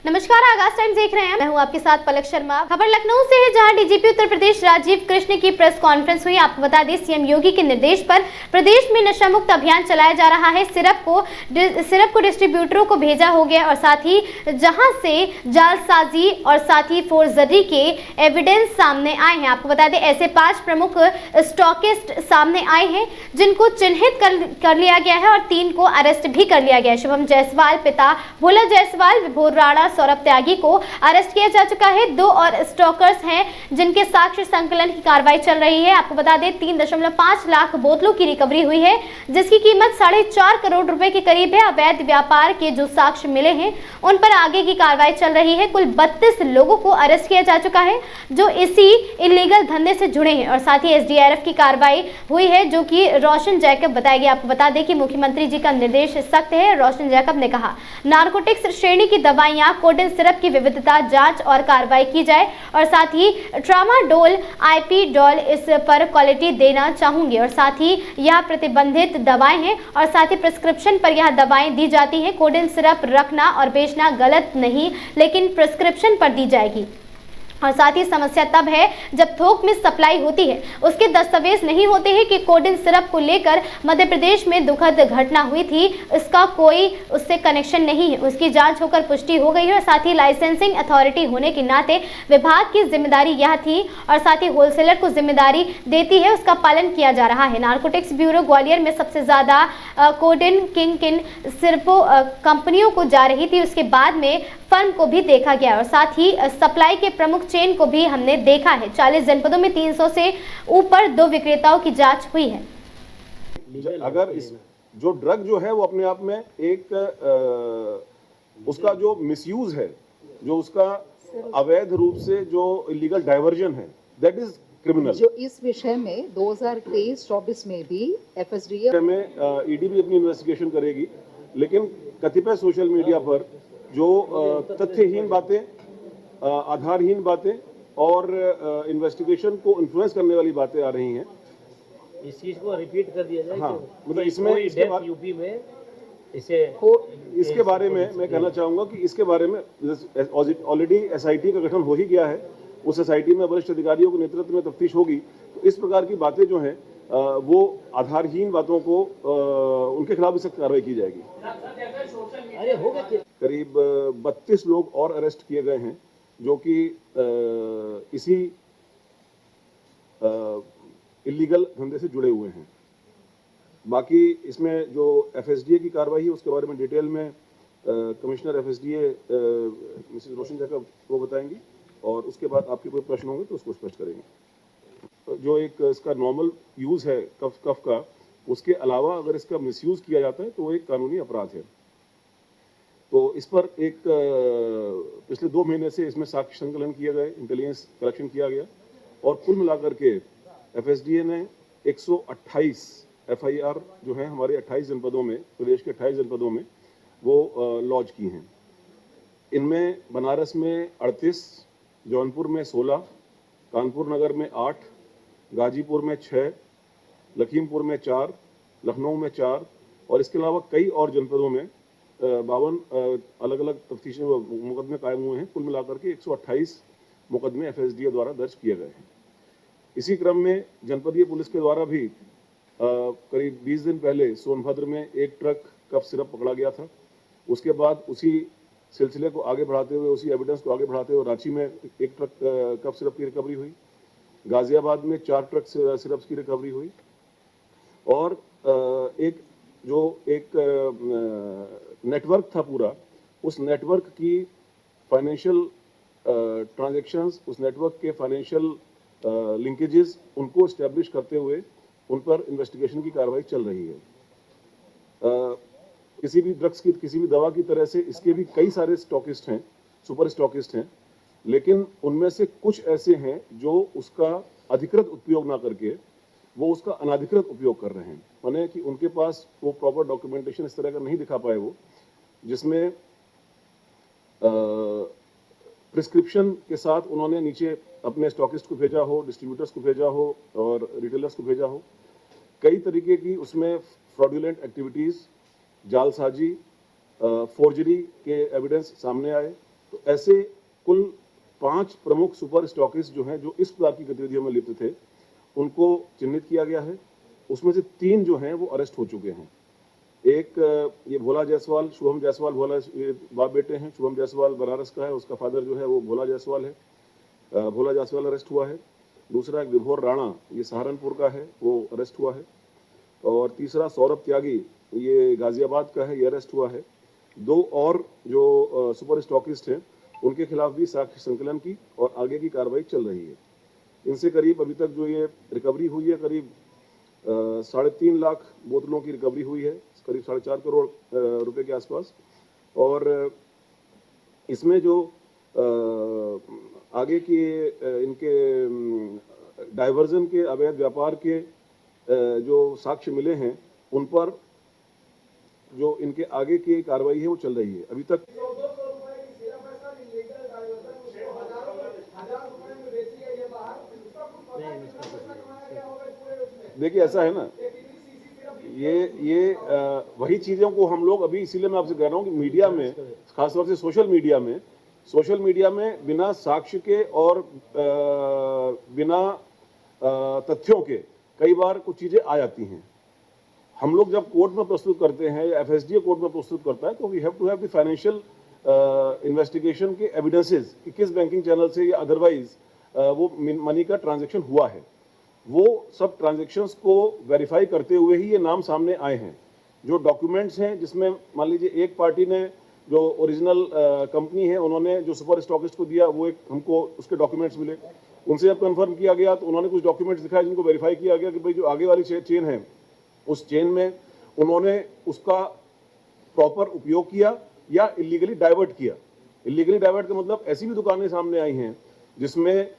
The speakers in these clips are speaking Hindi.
नमस्कार, आगाज टाइम्स देख रहे हैं। मैं हूं आपके साथ पलक शर्मा। खबर लखनऊ से है, जहां डीजीपी उत्तर प्रदेश राजीव कृष्ण की प्रेस कॉन्फ्रेंस हुई। आपको बता दें, सीएम योगी के निर्देश पर प्रदेश में नशा मुक्त अभियान चलाया जा रहा है। सिरप को डिस्ट्रीब्यूटरों को भेजा हो गया और साथ ही जहां से जालसाजी और साथ ही फोर्जरी के एविडेंस सामने आए हैं। आपको बता दें, ऐसे 5 प्रमुख स्टॉकिस्ट सामने आए हैं जिनको चिन्हित कर लिया गया है और 3 को अरेस्ट भी कर लिया गया है। शुभम जायसवाल, पिता भोला जायसवाल, विभोर राणा, सौरभ त्यागी को अरेस्ट किया जा चुका है। 2 और स्टॉकर्स हैं जिनके साक्ष्य संकलन की कार्रवाई चल रही है। आपको बता दें, 3.5 लाख बोतलों की रिकवरी हुई है, जिसकी कीमत 4.5 करोड़ रुपए के करीब है। अवैध व्यापार के जो साक्ष्य मिले हैं उन पर आगे की कार्रवाई चल रही है। कुल 32 लोगों को अरेस्ट किया जा चुका है जो इसी इलीगल धंधे से जुड़े हैं और साथ ही एसडीआरएफ की कार्रवाई हुई है, जो कि रोशन जैकब बताएगी। आपको बता दें कि मुख्यमंत्री जी का निर्देश सख्त है। रोशन जैकब ने कहा, नारकोटिक्स श्रेणी की दवाइयां, कोडेन सिरप की विविधता, जांच और कार्रवाई की जाए और साथ ही ट्रामाडोल, आईपीडोल, इस पर क्वालिटी देना चाहूंगी और साथ ही यह प्रतिबंधित दवाएं हैं और साथ ही प्रिस्क्रिप्शन पर यह दवाएं दी जाती हैं। कोडेन सिरप रखना और बेचना गलत नहीं, लेकिन प्रिस्क्रिप्शन पर दी जाएगी। और साथ ही समस्या तब है जब थोक में सप्लाई होती है, उसके दस्तावेज नहीं होते हैं कि कोडेन सिरप को लेकर मध्य प्रदेश में दुखद घटना हुई थी, इसका कोई उससे कनेक्शन नहीं है। उसकी जांच होकर पुष्टि हो गई है और साथ ही लाइसेंसिंग अथॉरिटी होने के नाते विभाग की जिम्मेदारी यह थी और साथ ही होलसेलर को जिम्मेदारी देती है, उसका पालन किया जा रहा है। नारकोटिक्स ब्यूरो ग्वालियर में सबसे ज्यादा कोडेन किंग सिरपों कंपनियों को जा रही थी, उसके बाद में फर्म को भी देखा गया और साथ ही सप्लाई के प्रमुख चेन को भी हमने देखा है। 40 जनपदों में 300 से ऊपर 2 विक्रेताओं की जांच हुई है। अगर इस जो ड्रग जो है वो अपने आप में एक उसका जो मिसयूज है, जो उसका अवैध रूप से जो इलीगल डाइवर्जन है, दैट इज क्रिमिनल। जो इस विषय में 2023-24 में भी एफएसडीए में ईडी भी अपनी इन्वेस्टिगेशन करेगी, लेकिन कतिपय सोशल मीडिया पर जो तथ्यहीन बातें, आधारहीन बातें और इन्वेस्टिगेशन को इन्फ्लुएंस करने वाली बातें आ रही हैं, इस चीज को रिपीट कर दिया जाए। हाँ, मतलब इसमें यूपी में इसके बारे में मैं कहना चाहूंगा कि इसके बारे में ऑलरेडी एसआईटी का गठन हो ही गया है। उस एसआईटी में वरिष्ठ अधिकारियों के नेतृत्व में तफ्तीश होगी। तो इस प्रकार की बातें जो हैं वो आधारहीन बातों को उनके खिलाफ भी सख्त कार्रवाई की जाएगी। करीब 32 लोग और अरेस्ट किए गए हैं जो कि इसी इलीगल धंधे से जुड़े हुए हैं। बाकी इसमें जो एफएसडीए की कार्रवाई है उसके बारे में डिटेल में कमिश्नर एफएसडीए मिसेस रोशन जैकब वो बताएंगी और उसके बाद आपके कोई प्रश्न होंगे तो उसको स्पष्ट करेंगे। जो एक इसका नॉर्मल यूज़ है कफ का, उसके अलावा अगर इसका मिसयूज़ किया जाता है तो वो एक कानूनी अपराध है। तो इस पर एक पिछले 2 महीने से इसमें साक्ष्य संकलन किया गया, इंटेलिजेंस कलेक्शन किया गया और कुल मिलाकर के एफएसडीए ने 128 एफआईआर जो है हमारे 28 जनपदों में, प्रदेश के 28 जनपदों में वो लॉन्च की हैं। इनमें बनारस में 38, जौनपुर में 16, कानपुर नगर में 8, गाजीपुर में 6, लखीमपुर में 4, लखनऊ में 4 और इसके अलावा कई और जनपदों में 52 अलग अलग तफ्तीश मुकदमे कायम हुए हैं। कुल मिलाकर के 128 मुकदमे एफएसडीए द्वारा दर्ज किए गए हैं। इसी क्रम में जनपदीय पुलिस के द्वारा भी करीब 20 दिन पहले सोनभद्र में एक ट्रक कफ सिरप पकड़ा गया था। उसके बाद उसी सिलसिले को आगे बढ़ाते हुए, उसी एविडेंस को आगे बढ़ाते हुए रांची में एक ट्रक कफ सिरप की रिकवरी हुई, गाजियाबाद में 4 ट्रक सिरप की रिकवरी हुई और एक नेटवर्क था पूरा, उस नेटवर्क की फाइनेंशियल ट्रांजैक्शंस, उस नेटवर्क के फाइनेंशियल लिंकेजेस, उनको एस्टेब्लिश करते हुए उन पर इन्वेस्टिगेशन की कार्रवाई चल रही है। किसी भी ड्रग्स की, किसी भी दवा की तरह से इसके भी कई सारे स्टॉकिस्ट हैं, सुपर स्टॉकिस्ट हैं, लेकिन उनमें से कुछ ऐसे हैं जो उसका अधिकृत उपयोग ना करके वो उसका अनाधिकृत उपयोग कर रहे हैं। माने कि उनके पास वो प्रॉपर डॉक्यूमेंटेशन इस तरह का नहीं दिखा पाए वो, जिसमें प्रिस्क्रिप्शन के साथ उन्होंने नीचे अपने स्टॉकिस्ट को भेजा हो, डिस्ट्रीब्यूटर्स को भेजा हो और रिटेलर्स को भेजा हो। कई तरीके की उसमें फ्रॉडुलेंट एक्टिविटीज़, जालसाजी, फोर्जरी के एविडेंस सामने आए तो ऐसे कुल 5 प्रमुख सुपर स्टॉकिस्ट जो हैं, जो इस प्रकार की गतिविधियों में लिप्त थे, उनको चिन्हित किया गया है। उसमें से 3 जो हैं वो अरेस्ट हो चुके हैं। एक ये भोला जायसवाल, शुभम जायसवाल, भोला ये बाप बेटे हैं। शुभम जायसवाल बनारस का है, उसका फादर जो है वो भोला जायसवाल है। भोला जायसवाल अरेस्ट हुआ है। दूसरा एक विभोर राणा, ये सहारनपुर का है, वो अरेस्ट हुआ है। और तीसरा सौरभ त्यागी, ये गाजियाबाद का है, ये अरेस्ट हुआ है। 2 और जो सुपर स्टॉकिस्ट हैं, उनके खिलाफ भी साक्ष्य संकलन की और आगे की कार्रवाई चल रही है। इनसे करीब अभी तक जो ये रिकवरी हुई है, करीब 3.5 लाख बोतलों की रिकवरी हुई है, करीब 4.5 करोड़ रुपए के आसपास। और इसमें जो आगे की इनके डाइवर्जन के, अवैध व्यापार के जो साक्ष्य मिले हैं, उन पर जो इनके आगे की कार्रवाई है वो चल रही है। अभी तक देखिए ऐसा है ना, ये वही चीजों को हम लोग अभी, इसीलिए मैं आपसे कह रहा हूँ कि मीडिया में, खासतौर से सोशल मीडिया में बिना साक्ष्य के और बिना तथ्यों के कई बार कुछ चीजें आ जाती हैं। हम लोग जब कोर्ट में प्रस्तुत करते हैं या एफएसडीए कोर्ट में प्रस्तुत करता है, तो we have to have the financial investigation के एविडेंसेस कि किस बैंकिंग चैनल से या अदरवाइज वो मनी का ट्रांजैक्शन हुआ है। वो सब ट्रांजैक्शंस को वेरीफाई करते हुए ही ये नाम सामने आए हैं। जो डॉक्यूमेंट्स हैं, जिसमें मान लीजिए एक पार्टी ने जो ओरिजिनल कंपनी है, उन्होंने जो सुपर स्टॉकिस्ट को दिया, वो एक हमको उसके डॉक्यूमेंट्स मिले। उनसे जब कंफर्म किया गया तो उन्होंने कुछ डॉक्यूमेंट्स दिखाए, जिनको वेरीफाई किया गया कि भाई जो आगे वाली चेन है, उस चेन में उन्होंने उसका प्रॉपर उपयोग किया या इलीगली डाइवर्ट किया। इलीगली डाइवर्ट का मतलब ऐसी भी दुकानें सामने आई हैं जिसमें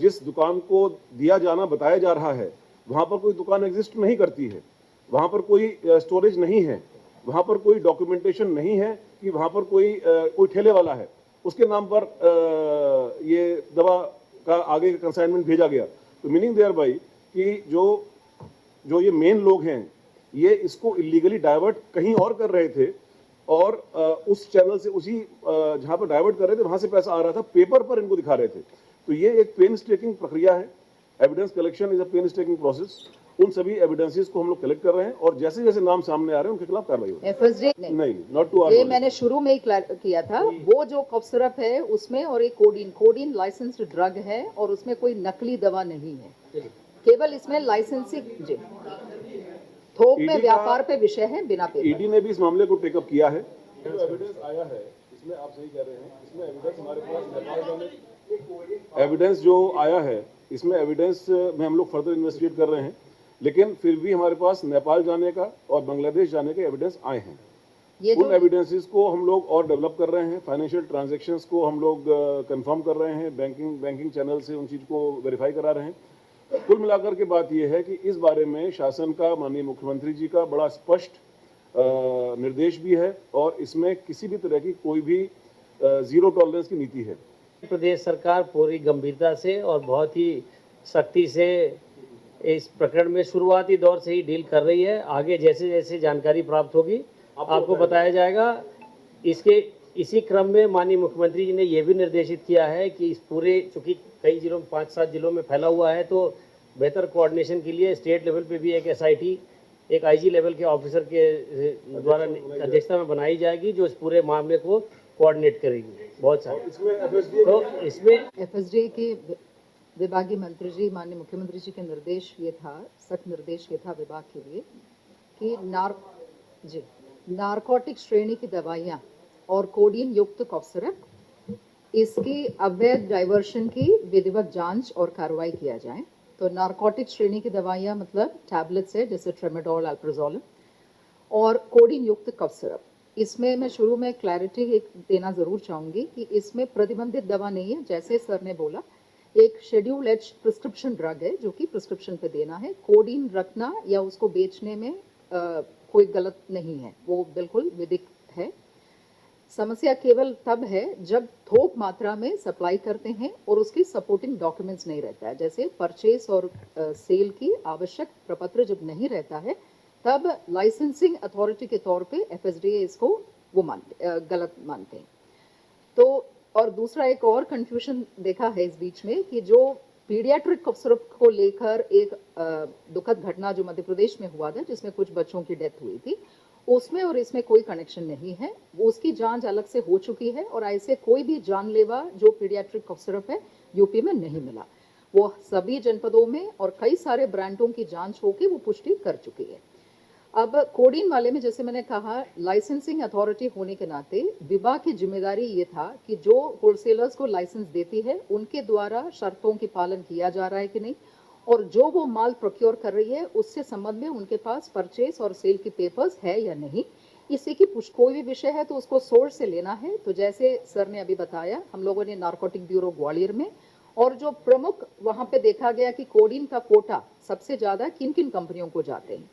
जिस दुकान को दिया जाना बताया जा रहा है, वहां पर कोई दुकान एग्जिस्ट नहीं करती है, वहां पर कोई स्टोरेज नहीं है, वहां पर कोई डॉक्यूमेंटेशन नहीं है कि वहां पर कोई ठेले वाला है, उसके नाम पर ये दवा का आगे का कंसाइनमेंट भेजा गया। तो मीनिंग देयर बाई कि जो ये मेन लोग हैं, ये इसको इलीगली डाइवर्ट कहीं और कर रहे थे और उस चैनल से, उसी जहां पर डाइवर्ट कर रहे थे, वहां से पैसा आ रहा था, पेपर पर इनको दिखा रहे थे। तो ये एक पेन टेकिंग प्रक्रिया है। Evidence collection is a pain taking process. उन सभी एविडेंसेस को हम लोग कलेक्ट कर रहे हैं और जैसे जैसे नाम सामने आ रहे हैं उनके खिलाफ कार्रवाई होगी। एफएसडी नहीं, नॉट टू ये मैंने शुरू में ही किया था। वो जो कफ सिरप है उसमें, और एक कोडीन लाइसेंस्ड ड्रग है और उसमें कोई नकली दवा नहीं है, केवल इसमें लाइसेंसिंग जी थोक में व्यापार पे विषय है बिना पेपर। ईडी ने भी इस मामले को टेकअप किया है। जो एविडेंस आया है इसमें, आप सही कह रहे हैं, इसमें एविडेंस हमारे पास नेपाल जाने, एविडेंस जो आया है इसमें एविडेंस में हम लोग फर्दर इन्वेस्टिगेट कर रहे हैं, लेकिन फिर भी हमारे पास नेपाल जाने का और बांग्लादेश जाने के एविडेंस आए हैं। उन एविडेंसेस को हम लोग और डेवलप कर रहे हैं। फाइनेंशियल ट्रांजैक्शंस को हम लोग कंफर्म कर रहे हैं, बैंकिंग चैनल से उन चीज को वेरीफाई करा रहे हैं। कुल मिलाकर के बात यह है कि इस बारे में शासन का, माननीय मुख्यमंत्री जी का बड़ा स्पष्ट निर्देश भी है और इसमें किसी भी तरह की कोई भी जीरो टॉलरेंस की नीति है। प्रदेश सरकार पूरी गंभीरता से और बहुत ही सख्ती से इस प्रकरण में शुरुआती दौर से ही डील कर रही है। आगे जैसे जैसे जानकारी प्राप्त होगी आपको बताया जाएगा। इसी क्रम में माननीय मुख्यमंत्री जी ने यह भी निर्देशित किया है कि इस पूरे, चूंकि कई जिलों, 5-7 जिलों में फैला हुआ है, तो बेहतर कोऑर्डिनेशन के लिए स्टेट लेवल पे भी एक एसआईटी, एक आईजी लेवल के ऑफिसर के द्वारा अध्यक्षता में बनाई जाएगी, जो इस पूरे मामले को कोऑर्डिनेट करेगी। बहुत सारे तो इसमें एफएसडी के विभागीय मंत्री जी, माननीय मुख्यमंत्री जी के निर्देश ये था, सख्त निर्देश ये था विभाग के लिए कि नारकोटिक श्रेणी की दवाइयाँ और कोडीन युक्त कफ सिरप, इसकी अवैध डाइवर्शन की विधिवत जांच और कार्रवाई किया जाए। तो नारकोटिक श्रेणी की दवाइयाँ मतलब टैबलेट्स है, जैसे ट्रेमाडोल, अल्प्राजोलम, और कोडीन युक्त कफ सिरप। इसमें मैं शुरू में क्लैरिटी एक देना ज़रूर चाहूँगी कि इसमें प्रतिबंधित दवा नहीं है। जैसे सर ने बोला, एक शेड्यूल एच प्रिस्क्रिप्शन ड्रग है जो कि प्रिस्क्रिप्शन पे देना है। कोडीन रखना या उसको बेचने में कोई गलत नहीं है, वो बिल्कुल विधिक है। समस्या केवल तब है जब थोक मात्रा में सप्लाई करते हैं और उसकी सपोर्टिंग डॉक्यूमेंट्स नहीं रहता है, जैसे परचेस और सेल की आवश्यक प्रपत्र जब नहीं रहता है, तब लाइसेंसिंग अथॉरिटी के तौर पे एफएसडीए इसको वो गलत मानते हैं। तो और दूसरा एक और कंफ्यूजन देखा है इस बीच में कि जो पीडियाट्रिक कफ सिरप को लेकर एक दुखद घटना जो मध्य प्रदेश में हुआ था जिसमें कुछ बच्चों की डेथ हुई थी, उसमें और इसमें कोई कनेक्शन नहीं है। उसकी जांच अलग से हो चुकी है और ऐसे कोई भी जानलेवा जो पीडियाट्रिक कफ सिरप है यूपी में नहीं मिला। वो सभी जनपदों में और कई सारे ब्रांडों की जांच होकर वो पुष्टि कर चुकी है। अब कोडीन वाले में जैसे मैंने कहा, लाइसेंसिंग अथॉरिटी होने के नाते विभाग की जिम्मेदारी ये था कि जो होलसेलर्स को लाइसेंस देती है उनके द्वारा शर्तों की पालन किया जा रहा है कि नहीं, और जो वो माल प्रोक्योर कर रही है उससे संबंध में उनके पास परचेस और सेल की पेपर्स है या नहीं, इसी की पुष्टि। कोई भी विषय है तो उसको सोर्स से लेना है। तो जैसे सर ने अभी बताया, हम लोगों ने नारकोटिक ब्यूरो ग्वालियर में और जो प्रमुख वहां पे देखा गया कि कोडीन का कोटा सबसे ज्यादा किन किन कंपनियों को जाते हैं,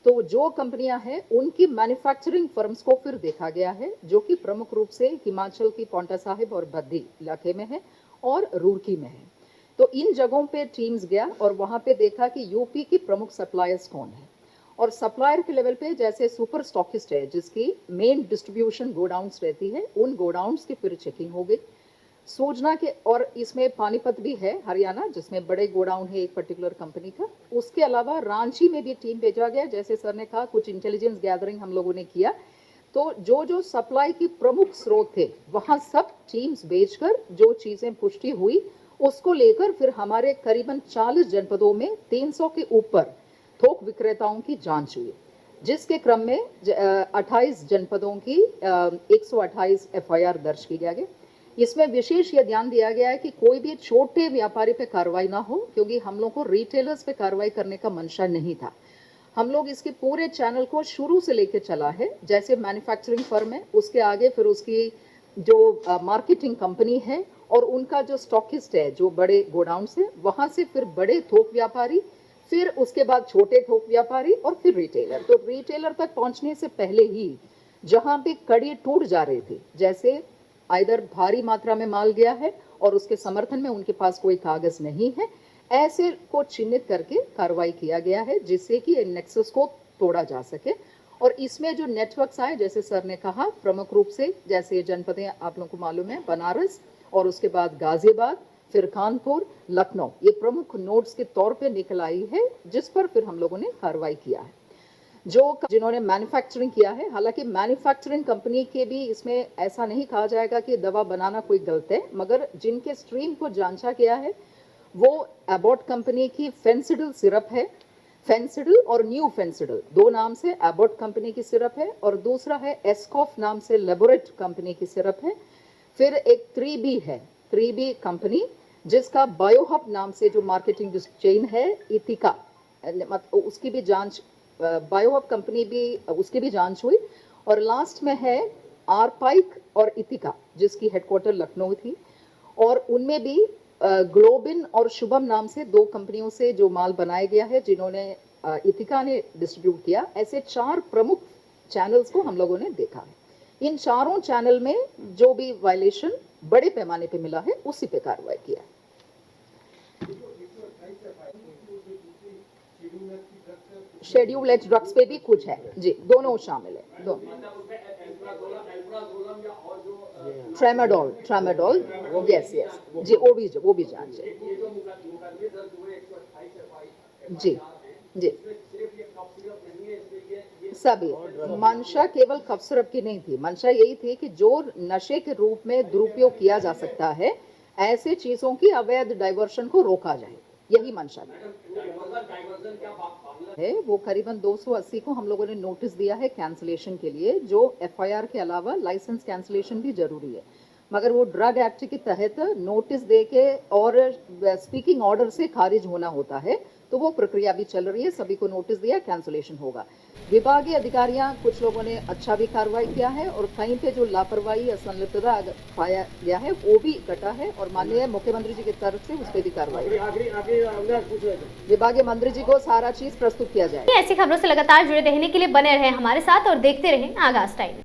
तो जो कंपनियां हैं उनकी मैन्युफैक्चरिंग फर्म्स को फिर देखा गया है, जो कि प्रमुख रूप से हिमाचल की पांवटा साहिब और बद्दी इलाके में है और रुड़की में है। तो इन जगहों पे टीम्स गया और वहां पे देखा कि यूपी की प्रमुख सप्लायर्स कौन है, और सप्लायर के लेवल पे जैसे सुपर स्टॉकिस्ट है जिसकी मेन डिस्ट्रीब्यूशन गोडाउन्स रहती है, उन गोडाउन्स की फिर चेकिंग हो गई। सूचना के, और इसमें पानीपत भी है हरियाणा जिसमें बड़े गोडाउन है एक पर्टिकुलर कंपनी का। उसके अलावा रांची में भी टीम भेजा गया, जैसे सर ने कहा कुछ इंटेलिजेंस गैदरिंग हम लोगों ने किया। तो जो जो सप्लाई की प्रमुख स्रोत थे वहां सब टीम्स भेजकर जो चीजें पुष्टि हुई उसको लेकर फिर हमारे करीबन 40 जनपदों में 300 के ऊपर थोक विक्रेताओं की जांच हुई, जिसके क्रम में 28 जनपदों की 128 FIR दर्ज की गया। इसमें विशेष यह ध्यान दिया गया है कि कोई भी छोटे व्यापारी पे कार्रवाई ना हो, क्योंकि हम लोग को रिटेलर्स पे कार्रवाई करने का मंशा नहीं था। हम लोग इसके पूरे चैनल को शुरू से लेकर चला है, जैसे मैन्युफैक्चरिंग फर्म है उसके आगे फिर उसकी जो मार्केटिंग कंपनी है और उनका जो स्टॉकिस्ट है जो बड़े गोडाउन से, वहां से फिर बड़े थोक व्यापारी, फिर उसके बाद छोटे थोक व्यापारी और फिर रिटेलर। तो रिटेलर तक पहुंचने से पहले ही जहां पे कड़ी टूट जा रही थी, जैसे आइदर भारी मात्रा में माल गया है और उसके समर्थन में उनके पास कोई कागज नहीं है, ऐसे को चिन्हित करके कार्रवाई किया गया है जिससे कि नेक्सस को तोड़ा जा सके। और इसमें जो नेटवर्क्स आए, जैसे सर ने कहा, प्रमुख रूप से जैसे जनपदें आप लोगों को मालूम है, बनारस और उसके बाद गाजियाबाद, फिर कानपुर, लखनऊ, ये प्रमुख नोड्स के तौर पे निकल आई है, जिस पर फिर हम लोगों ने कार्रवाई किया है। जिन्होंने मैन्युफैक्चरिंग किया है, हालांकि मैन्युफैक्चरिंग कंपनी के भी इसमें ऐसा नहीं कहा जाएगा कि दवा बनाना कोई गलत है, मगर जिनके स्ट्रीम को जांचा गया है वो एबॉट कंपनी की फेंसिडल सिरप है। फेंसिडल और न्यू फेंसिडल दो नाम से एबॉट कंपनी की सिरप है, और दूसरा है एस्कॉफ नाम से लेबोरेट कंपनी की सिरप है। फिर एक 3B है, 3B कंपनी जिसका बायोहब नाम से जो मार्केटिंग चेन है, इथिका, उसकी भी जांच, बायोहब कंपनी भी, उसकी भी जांच हुई। और लास्ट में है आरपाइक और इथिका जिसकी हेडक्वार्टर लखनऊ थी, और उनमें भी ग्लोबिन और शुभम नाम से दो कंपनियों से जो माल बनाया गया है, जिन्होंने इथिका ने डिस्ट्रीब्यूट किया। ऐसे 4 प्रमुख चैनल्स को हम लोगों ने देखा है। इन चारों चैनल में जो भी वायलेशन बड़े पैमाने पे मिला है उसी पे कार्रवाई किया है। शेड्यूल एच ड्रग्स पे भी कुछ है जी, दोनों शामिल है, दोनों। ट्रेमाडोल, यस जी, वो भी जांच है जी जी। सभी मंशा केवल कफ सिरप की नहीं थी, मंशा यही थी कि जो नशे के रूप में दुरुपयोग किया जा सकता है, ऐसे चीजों की अवैध डाइवर्शन को रोका जाए, यही मंशा है। वो करीबन 280 को हम लोगों ने नोटिस दिया है कैंसलेशन के लिए, जो FIR के अलावा लाइसेंस कैंसलेशन भी जरूरी है, मगर वो ड्रग एक्ट के तहत नोटिस देके और स्पीकिंग ऑर्डर से खारिज होना होता है, तो वो प्रक्रिया भी चल रही है। सभी को नोटिस दिया, कैंसलेशन होगा। विभागीय अधिकारियां, कुछ लोगों ने अच्छा भी कार्रवाई किया है और कहीं पे जो लापरवाही या संलिप्तता पाया गया है वो भी घटा है, और माननीय मुख्यमंत्री जी की तरफ से उस पर भी कार्रवाई। विभागीय मंत्री जी को सारा चीज प्रस्तुत किया जाए। ऐसी खबरों से लगातार जुड़े रहने के लिए बने रहे हमारे साथ और देखते रहे आगाज टाइम।